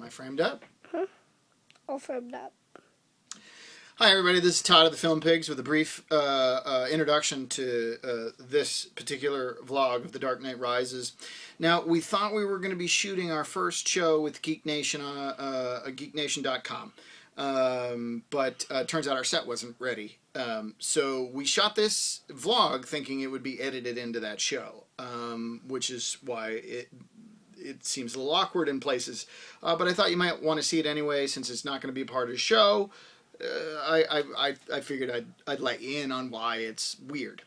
I framed up? All framed up. Hi everybody, this is Todd of the Film Pigs with a brief introduction to this particular vlog of The Dark Knight Rises. Now, we thought we were going to be shooting our first show with Geek Nation on geeknation.com, but turns out our set wasn't ready. So we shot this vlog thinking it would be edited into that show, which is why it seems a little awkward in places. But I thought you might want to see it anyway since it's not going to be a part of the show. I figured I'd let you in on why it's weird.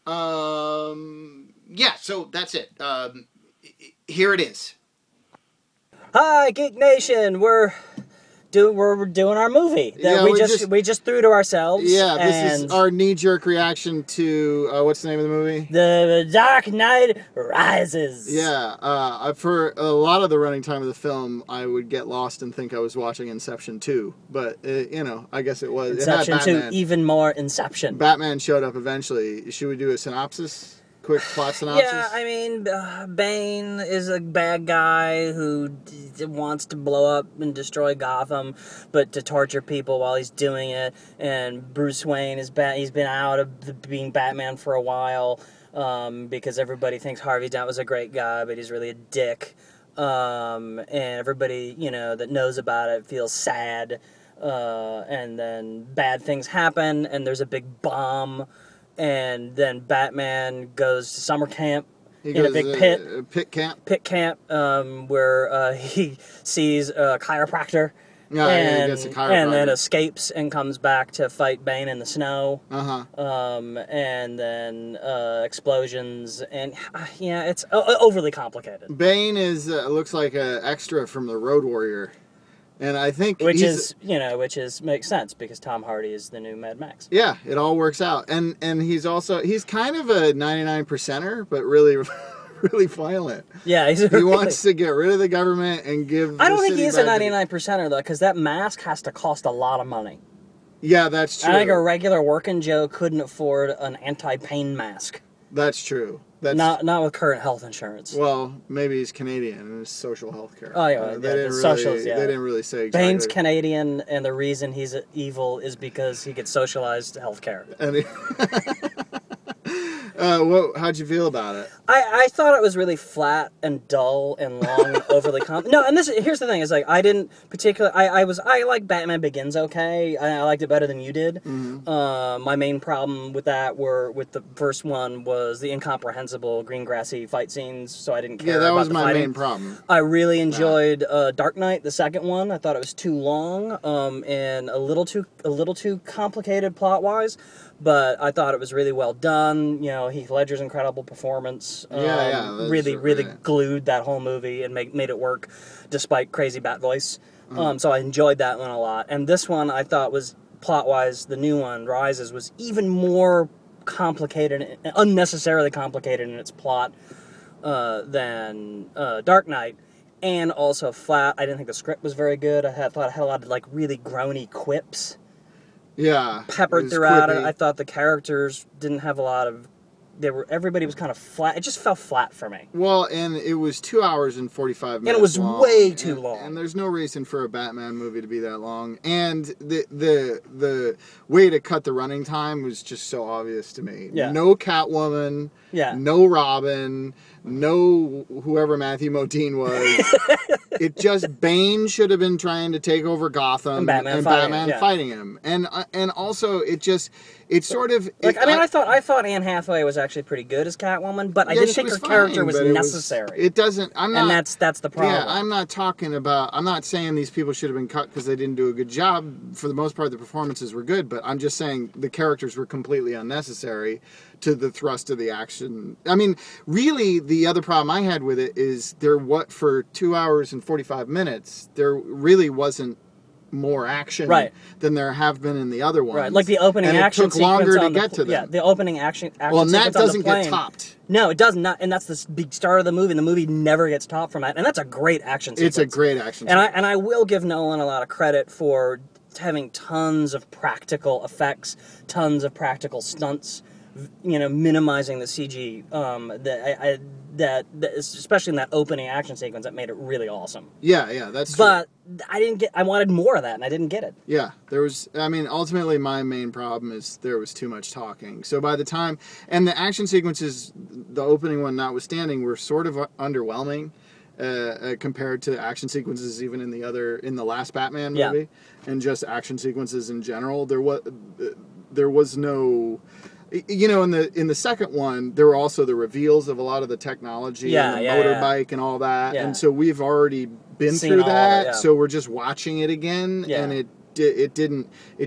Yeah, so that's it. Here it is. Hi, Geek Nation. We're doing our movie that we just threw to ourselves. Yeah, this is our knee-jerk reaction to what's the name of the movie? The Dark Knight Rises. Yeah, for a lot of the running time of the film, I would get lost and think I was watching Inception 2, but you know, I guess it was. Inception 2, even more Inception. Batman showed up eventually. Should we do a synopsis? Quick plot synopsis? Yeah, I mean, Bane is a bad guy who wants to blow up and destroy Gotham, but to torture people while he's doing it. And Bruce Wayne is he's been out of being Batman for a while because everybody thinks Harvey Dent was a great guy, but he's really a dick. And everybody, you know, that knows about it feels sad. And then bad things happen, and there's a big bomb. And then Batman goes to summer camp in a big pit camp, where he sees a chiropractor, he gets a chiropractor, and then escapes and comes back to fight Bane in the snow. And then explosions, and yeah, it's overly complicated. Bane is looks like an extra from the Road Warrior. And I think which makes sense because Tom Hardy is the new Mad Max. Yeah, it all works out. And he's kind of a 99%er, but really really violent. Yeah, he wants to get rid of the government and give I don't think he is a 99%er though, because that mask has to cost a lot of money. Yeah, that's true. I think a regular working Joe couldn't afford an anti-pain mask. That's true. That's not with current health insurance. Well, maybe he's Canadian and it's social health care. Oh yeah, they didn't really say exactly. Bane's Canadian, and the reason he's evil is because he gets socialized health care. And how'd you feel about it? I thought it was really flat and dull and long and overly No, and here's the thing: is like I didn't particularly. I like Batman Begins okay. I liked it better than you did. Mm-hmm. My main problem with the first one was the incomprehensible green grassy fight scenes. So I didn't care. Yeah, that about was the my fighting. main problem. I really enjoyed Dark Knight, the second one. I thought it was too long and a little too complicated plot wise. But I thought it was really well done. You know, Heath Ledger's incredible performance. Really glued that whole movie and made it work, despite crazy bat voice. So I enjoyed that one a lot. And this one I thought was plot-wise, the new one, Rises, was even more complicated, unnecessarily complicated in its plot than Dark Knight. And also flat. I didn't think the script was very good. I thought it had a lot of like really groany quips. Yeah, peppered throughout it. I thought the characters didn't have a lot of. Everybody was kind of flat. It just fell flat for me. Well, and it was 2 hours and 45 minutes. And it was long, way too long. And there's no reason for a Batman movie to be that long. And the way to cut the running time was just so obvious to me. Yeah. No Catwoman. Yeah. No Robin. No whoever Matthew Modine was. It just Bane should have been trying to take over Gotham and Batman fighting him. And also it sort of like I thought Anne Hathaway was actually pretty good as Catwoman, but I didn't think her character was necessary. It doesn't. And that's the problem. Yeah, I'm not saying these people should have been cut because they didn't do a good job. For the most part, the performances were good, but I'm just saying the characters were completely unnecessary to the thrust of the action. I mean, really, the other problem I had with it is for 2 hours and 45 minutes, there really wasn't more action than there have been in the other ones. Right, like the opening action sequence. It took longer to get to them. Yeah, the opening action well, and that doesn't get topped. No, it does not, and that's the big start of the movie, and the movie never gets topped from that, and that's a great action sequence. It's a great action sequence. And I will give Nolan a lot of credit for having tons of practical effects, tons of practical stunts. minimizing the CG. That especially in that opening action sequence, that made it really awesome. Yeah, that's true. But I wanted more of that, and I didn't get it. Yeah, ultimately my main problem is there was too much talking. So by the time, and the action sequences, the opening one notwithstanding, were sort of underwhelming compared to action sequences even in the last Batman movie, and just action sequences in general. There was no. In the second one, there were also the reveals of a lot of the technology and the motorbike and all that, and so we've already been through that. So we're just watching it again, and it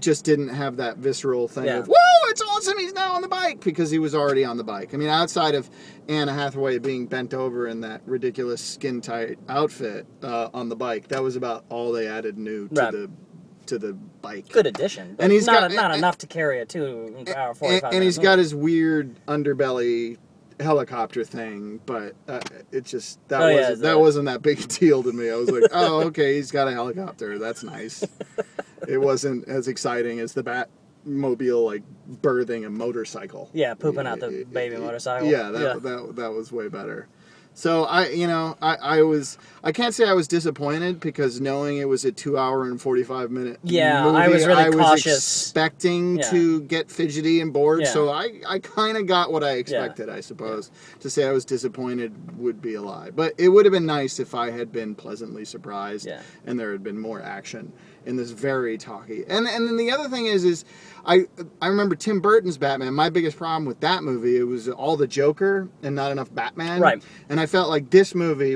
just didn't have that visceral thing of whoa, it's awesome, he's now on the bike, because he was already on the bike. I mean, outside of Anna Hathaway being bent over in that ridiculous skin tight outfit on the bike, that was about all they added new to the bike. Good addition, and he's not enough to carry a 2 hour 45. And he's got his weird underbelly helicopter thing, but it just that wasn't that big a deal to me. I was like, oh, okay, he's got a helicopter. That's nice. It wasn't as exciting as the Batmobile like birthing a motorcycle. Yeah, pooping out the baby motorcycle. Yeah, that was way better. So I can't say I was disappointed, because knowing it was a 2 hour and 45 minute movie, I was really cautious. Expecting to get fidgety and bored. So I kind of got what I expected, I suppose. To say I was disappointed would be a lie, but it would have been nice if I had been pleasantly surprised and there had been more action in this very talky. And then the other thing is I remember Tim Burton's Batman. My biggest problem with that movie, it was all the Joker and not enough Batman. Right. And I felt like this movie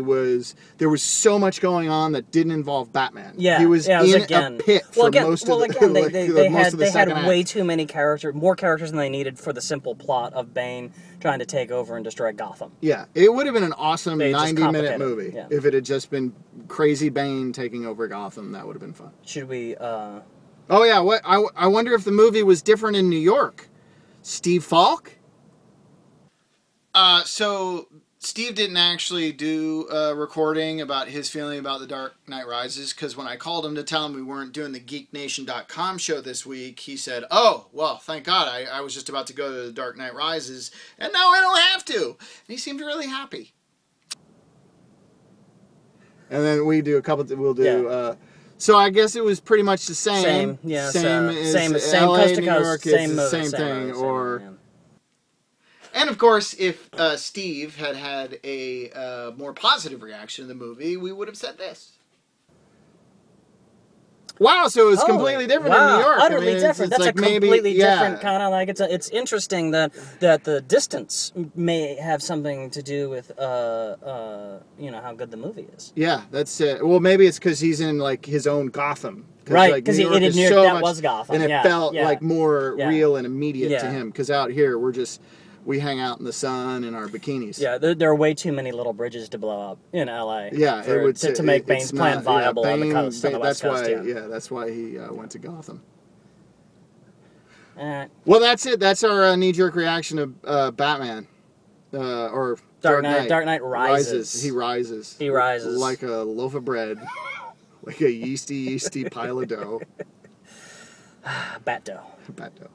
there was so much going on that didn't involve Batman. Yeah. He was in a pit for most of the they second had act. way too many more characters than they needed for the simple plot of Bane trying to take over and destroy Gotham. Yeah. It would have been an awesome 90-minute movie if it had just been crazy Bane taking over Gotham. That would have been fun. Should we Oh yeah, what I wonder if the movie was different in New York. Steve Falk? So Steve didn't actually do a recording about his feeling about The Dark Knight Rises, because when I called him to tell him we weren't doing the GeekNation.com show this week, he said, oh, well, thank God, I was just about to go to The Dark Knight Rises, and now I don't have to. And he seemed really happy. And then we'll do so I guess it was pretty much the same. Same as LA, coast to New York, coast, same it's the same thing. And of course, if Steve had a more positive reaction to the movie, we would have said this. Wow, so it was completely different in New York. Utterly different. That's like a completely different kind of like it's interesting that the distance may have something to do with how good the movie is. Yeah, that's it. Well, maybe it's because he's in like his own Gotham. Right, because New York that was Gotham. And it felt like more real and immediate to him. Because out here, we hang out in the sun in our bikinis. Yeah, there are way too many little bridges to blow up in LA. Yeah, to make Bane's plan viable on the coast, on the West Coast. That's why he went to Gotham. All right. Well, that's it. That's our knee-jerk reaction to Batman, or Dark Knight. Dark Knight Rises. He rises. He rises like a loaf of bread, like a yeasty pile of dough. Bat dough. Bat dough.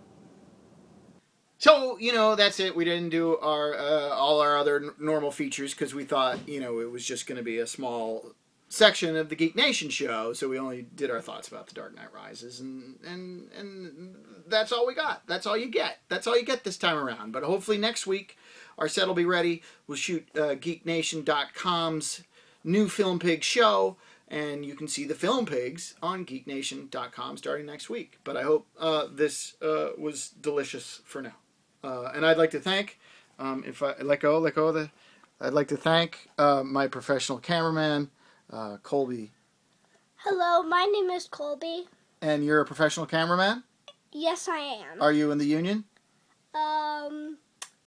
So, that's it. We didn't do all our other normal features because we thought, it was just going to be a small section of the Geek Nation show. So we only did our thoughts about The Dark Knight Rises. And that's all we got. That's all you get. That's all you get this time around. But hopefully next week our set will be ready. We'll shoot GeekNation.com's new Film Pig show. And you can see the Film Pigs on GeekNation.com starting next week. But I hope this was delicious for now. And I'd like to thank, if I I'd like to thank my professional cameraman, Colby. Hello, my name is Colby. And you're a professional cameraman? Yes, I am. Are you in the union?